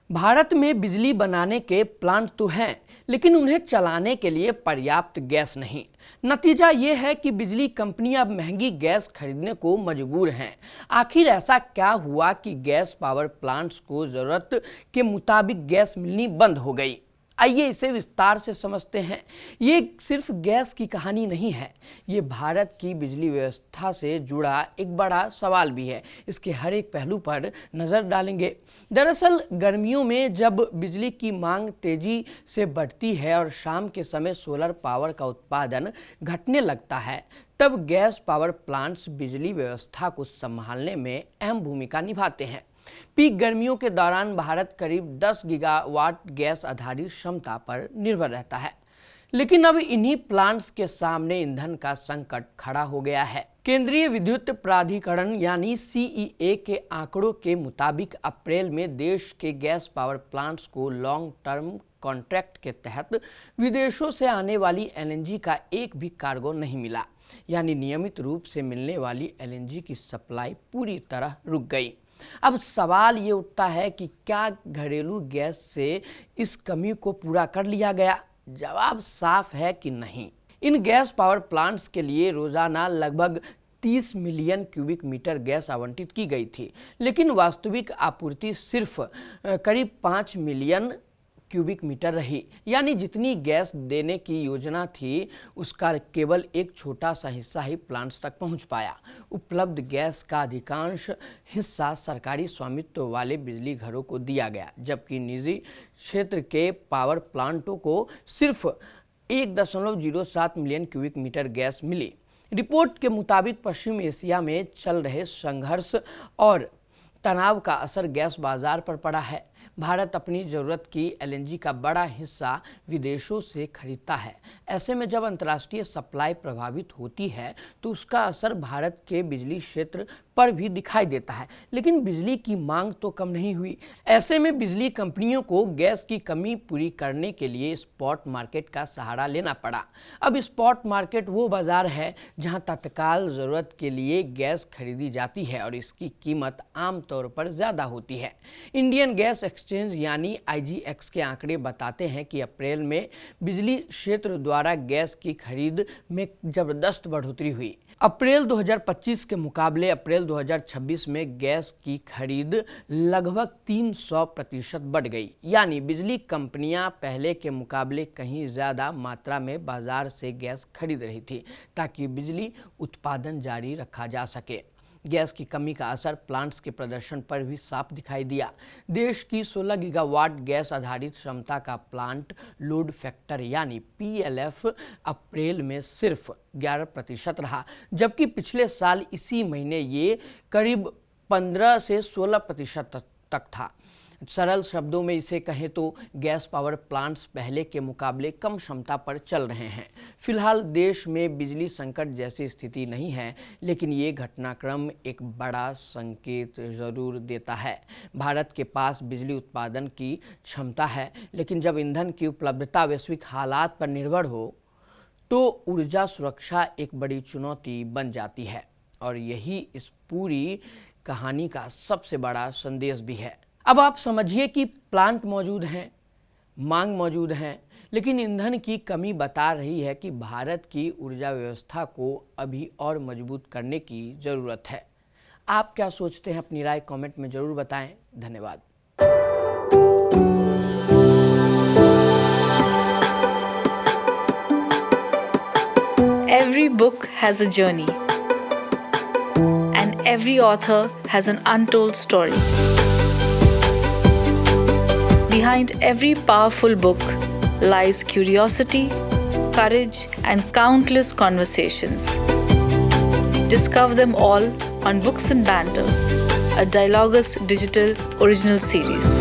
भारत में बिजली बनाने के प्लांट तो हैं, लेकिन उन्हें चलाने के लिए पर्याप्त गैस नहीं। नतीजा ये है कि बिजली कंपनियां अब महंगी गैस खरीदने को मजबूर हैं। आखिर ऐसा क्या हुआ कि गैस पावर प्लांट्स को जरूरत के मुताबिक गैस मिलनी बंद हो गई? आइए इसे विस्तार से समझते हैं। ये सिर्फ गैस की कहानी नहीं है, ये भारत की बिजली व्यवस्था से जुड़ा एक बड़ा सवाल भी है। इसके हर एक पहलू पर नज़र डालेंगे। दरअसल गर्मियों में जब बिजली की मांग तेजी से बढ़ती है और शाम के समय सोलर पावर का उत्पादन घटने लगता है, तब गैस पावर प्लांट्स बिजली व्यवस्था को संभालने में अहम भूमिका निभाते हैं। पीक गर्मियों के दौरान भारत करीब 10 गीगावाट गैस आधारित क्षमता पर निर्भर रहता है, लेकिन अब इन्हीं प्लांट्स के सामने ईंधन का संकट खड़ा हो गया है। केंद्रीय विद्युत प्राधिकरण यानी CEA के आंकड़ों के मुताबिक अप्रैल में देश के गैस पावर प्लांट्स को लॉन्ग टर्म कॉन्ट्रैक्ट के तहत विदेशों से आने वाली LNG का एक भी कार्गो नहीं मिला, यानी नियमित रूप से मिलने वाली LNG की सप्लाई पूरी तरह रुक गई। अब सवाल ये उठता है कि क्या घरेलू गैस से इस कमी को पूरा कर लिया गया? जवाब साफ है कि नहीं। इन गैस पावर प्लांट्स के लिए रोजाना लगभग 30 मिलियन क्यूबिक मीटर गैस आवंटित की गई थी, लेकिन वास्तविक आपूर्ति सिर्फ करीब 5 मिलियन क्यूबिक मीटर रही। यानी जितनी गैस देने की योजना थी, उसका केवल एक छोटा सा हिस्सा ही प्लांट्स तक पहुंच पाया। उपलब्ध गैस का अधिकांश हिस्सा सरकारी स्वामित्व वाले बिजली घरों को दिया गया, जबकि निजी क्षेत्र के पावर प्लांटों को सिर्फ 1.07 मिलियन क्यूबिक मीटर गैस मिली। रिपोर्ट के मुताबिक पश्चिम एशिया में चल रहे संघर्ष और तनाव का असर गैस बाजार पर पड़ा है। भारत अपनी ज़रूरत की LNG का बड़ा हिस्सा विदेशों से खरीदता है। ऐसे में जब अंतर्राष्ट्रीय सप्लाई प्रभावित होती है तो उसका असर भारत के बिजली क्षेत्र पर भी दिखाई देता है, लेकिन बिजली की मांग तो कम नहीं हुई। ऐसे में बिजली कंपनियों को गैस की कमी पूरी करने के लिए स्पॉट मार्केट का सहारा लेना पड़ा। अब स्पॉट मार्केट वो बाजार है जहां तत्काल ज़रूरत के लिए गैस खरीदी जाती है और इसकी कीमत आमतौर पर ज़्यादा होती है। इंडियन गैस एक्सचेंज यानी IGX के आंकड़े बताते हैं कि अप्रैल में बिजली क्षेत्र द्वारा गैस की खरीद में जबरदस्त बढ़ोतरी हुई। अप्रैल 2025 के मुकाबले अप्रैल 2026 में गैस की खरीद लगभग 300% बढ़ गई। यानी बिजली कंपनियां पहले के मुकाबले कहीं ज़्यादा मात्रा में बाजार से गैस खरीद रही थी, ताकि बिजली उत्पादन जारी रखा जा सके। गैस की कमी का असर प्लांट्स के प्रदर्शन पर भी साफ दिखाई दिया। देश की 16 गीगावाट गैस आधारित क्षमता का प्लांट लोड फैक्टर यानी PLF अप्रैल में सिर्फ 11% रहा, जबकि पिछले साल इसी महीने ये करीब 15 से 16% तक था। सरल शब्दों में इसे कहें तो गैस पावर प्लांट्स पहले के मुकाबले कम क्षमता पर चल रहे हैं। फिलहाल देश में बिजली संकट जैसी स्थिति नहीं है, लेकिन ये घटनाक्रम एक बड़ा संकेत जरूर देता है। भारत के पास बिजली उत्पादन की क्षमता है, लेकिन जब ईंधन की उपलब्धता वैश्विक हालात पर निर्भर हो तो ऊर्जा सुरक्षा एक बड़ी चुनौती बन जाती है। और यही इस पूरी कहानी का सबसे बड़ा संदेश भी है। अब आप समझिए कि प्लांट मौजूद हैं, मांग मौजूद हैं, लेकिन ईंधन की कमी बता रही है कि भारत की ऊर्जा व्यवस्था को अभी और मजबूत करने की ज़रूरत है। आप क्या सोचते हैं? अपनी राय कमेंट में ज़रूर बताएं। धन्यवाद। Every book has a journey, and every author has an untold story. Behind every powerful book lies curiosity, courage, and countless conversations. Discover them all on Books and Banter, a Dialogus Digital original series.